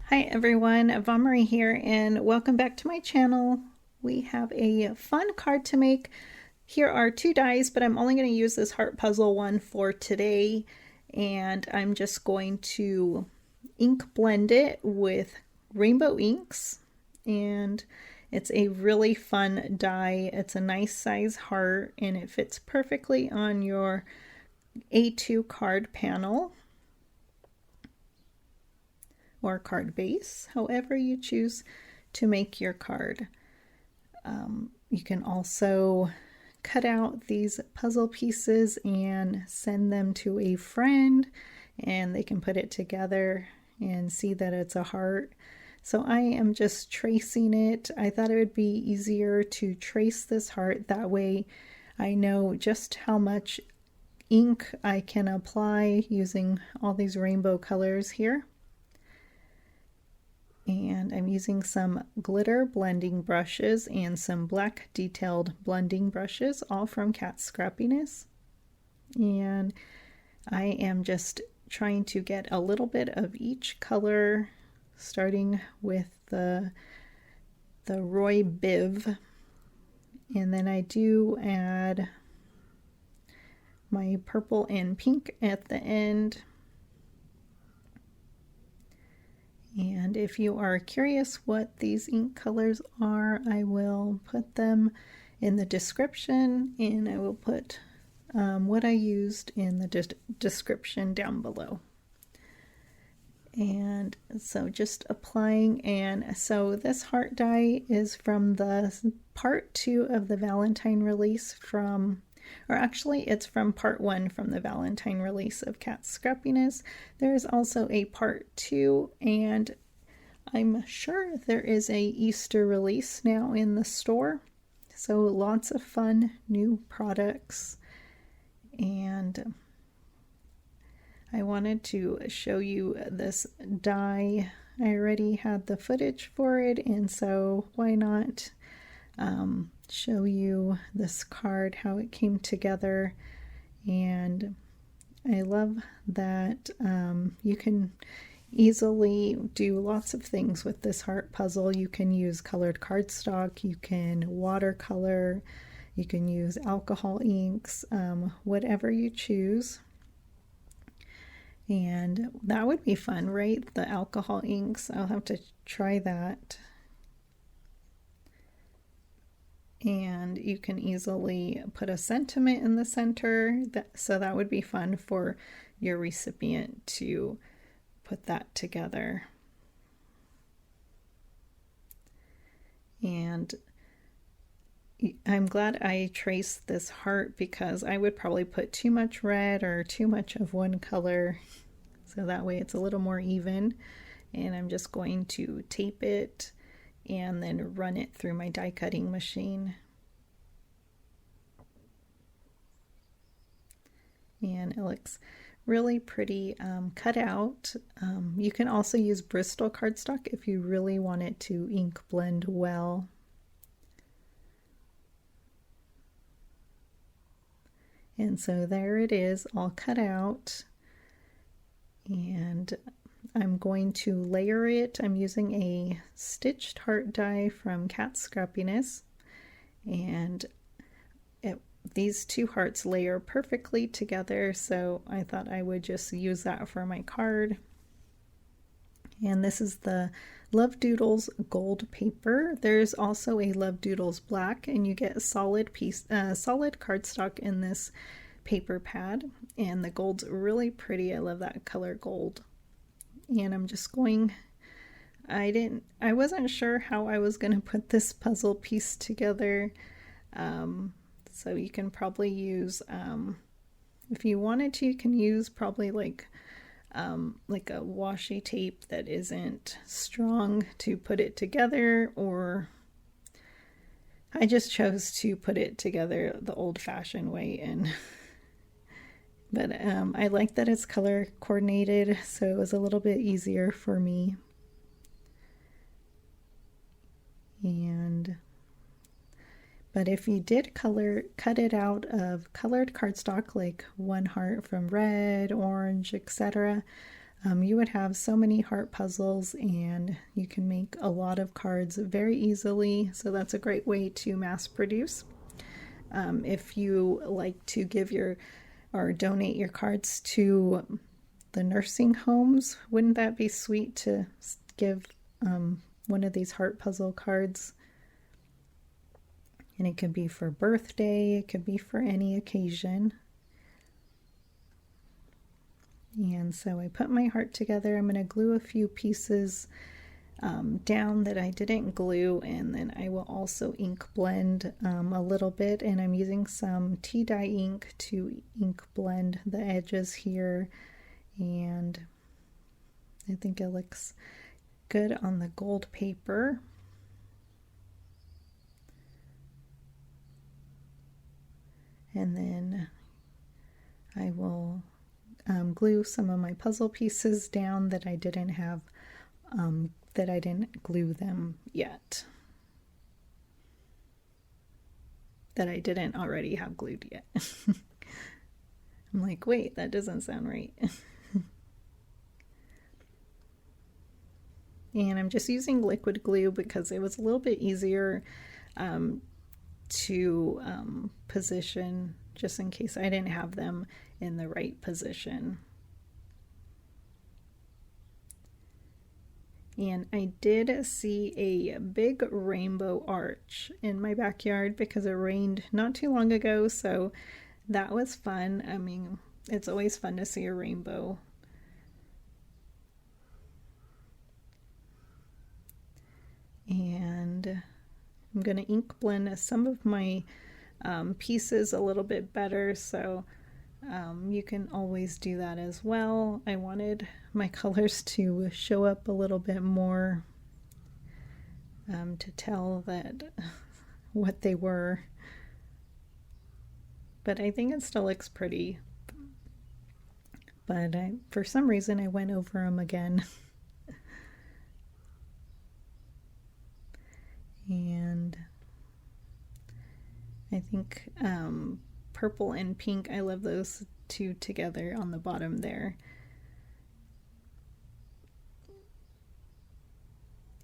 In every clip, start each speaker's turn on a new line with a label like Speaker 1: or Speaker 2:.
Speaker 1: Hi everyone, Vomri here and welcome back to my channel. We have a fun card to make. Here are two dies, but I'm only going to use this heart puzzle one for today, and I'm just going to ink blend it with rainbow inks, and it's a really fun die. It's a nice size heart and it fits perfectly on your A2 card panel or card base, however you choose to make your card. You can also cut out these puzzle pieces and send them to a friend, and they can put it together and see that it's a heart. So I am just tracing it. I thought it would be easier to trace this heart. That way I know just how much ink I can apply using all these rainbow colors here. And I'm using some glitter blending brushes and some black detailed blending brushes, all from Cat Scrappiness. And I am just trying to get a little bit of each color, starting with the Roy Biv. And then I do add my purple and pink at the end. And if you are curious what these ink colors are, I will put them in the description, and I will put what I used in the description down below. And so just applying, and so this heart die is from the part 2 of the Valentine release from, or actually it's from part 1 from the Valentine release of Cat Scrappiness. There is also a part 2, and I'm sure there is a Easter release now in the store. So lots of fun new products, and I wanted to show you this die. I already had the footage for it, and so why not show you this card, how it came together. And I love that you can easily do lots of things with this heart puzzle. You can use colored cardstock, you can watercolor, you can use alcohol inks, whatever you choose. And that would be fun, right? The alcohol inks. I'll have to try that. And you can easily put a sentiment in the center, so that would be fun for your recipient to put that together. And I'm glad I traced this heart, because I would probably put too much red or too much of one color, so that way it's a little more even. And I'm just going to tape it and then run it through my die cutting machine. And it looks really pretty cut out. You can also use Bristol cardstock if you really want it to ink blend well. And so there it is, all cut out. And I'm going to layer it. I'm using a stitched heart die from Cat Scrappiness, and these two hearts layer perfectly together, so I thought I would just use that for my card. And this is the Love Doodles gold paper. There's also a Love Doodles black, and you get a solid cardstock in this paper pad, and the gold's really pretty. I love that color gold. And I'm just going, I wasn't sure how I was going to put this puzzle piece together. So you can probably use, if you wanted to, you can use probably like a washi tape that isn't strong to put it together, or I just chose to put it together the old-fashioned way. And but I like that it's color coordinated, so it was a little bit easier for me. But if you did cut it out of colored cardstock, like one heart from red, orange, etc., You would have so many heart puzzles and you can make a lot of cards very easily. So that's a great way to mass produce. If you like to give your or donate your cards to the nursing homes, wouldn't that be sweet to give one of these heart puzzle cards? And it could be for birthday, it could be for any occasion. And so I put my heart together. I'm going to glue a few pieces down that I didn't glue, and then I will also ink blend a little bit, and I'm using some tea dye ink to ink blend the edges here, and I think it looks good on the gold paper. And then I will glue some of my puzzle pieces down that I didn't have, that I didn't glue them yet. That I didn't already have glued yet. I'm like, wait, that doesn't sound right. And I'm just using liquid glue because it was a little bit easier to position, just in case I didn't have them in the right position. And I did see a big rainbow arch in my backyard because it rained not too long ago, so that was fun. I mean, it's always fun to see a rainbow. And I'm going to ink blend some of my pieces a little bit better, so you can always do that as well. I wanted my colors to show up a little bit more to tell that what they were, but I think it still looks pretty. But for some reason I went over them again. And I think purple and pink, I love those two together on the bottom there.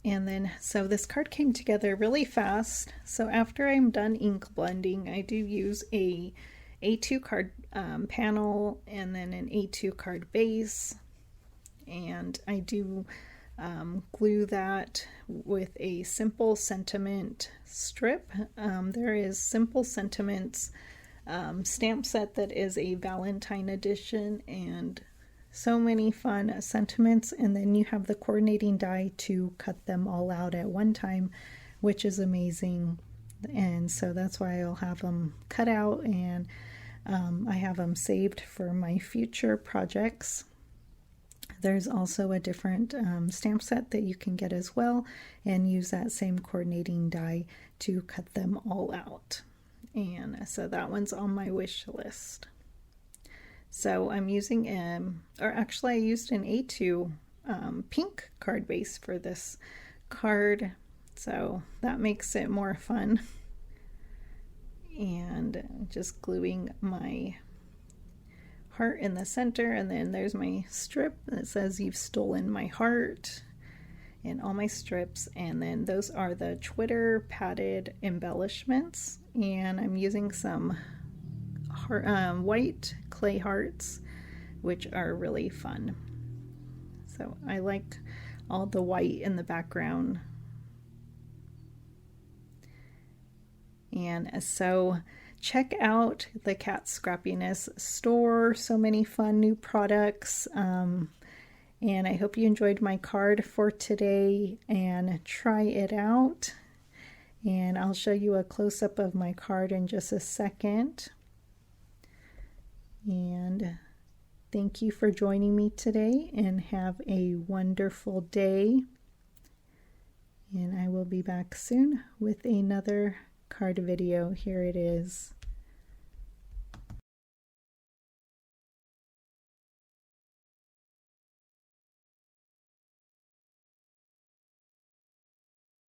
Speaker 1: And then, so this card came together really fast. So after I'm done ink blending, I do use a A2 card panel and then an A2 card base. And I do glue that with a Simple Sentiment strip. There is Simple Sentiments stamp set that is a Valentine edition, and so many fun sentiments, and then you have the coordinating die to cut them all out at one time, which is amazing. And so that's why I'll have them cut out, and I have them saved for my future projects. There's also a different stamp set that you can get as well and use that same coordinating die to cut them all out. And so that one's on my wish list. So I'm using, or actually I used an A2 pink card base for this card, so that makes it more fun. And just gluing my heart in the center, and then there's my strip that says "You've stolen my heart" and all my strips, and then those are the Twitter padded embellishments, and I'm using some white clay hearts, which are really fun. So I like all the white in the background. And so check out the Cat Scrappiness store. So many fun new products. And I hope you enjoyed my card for today, and try it out. And I'll show you a close-up of my card in just a second. And thank you for joining me today, and have a wonderful day. And I will be back soon with another card video. Here it is.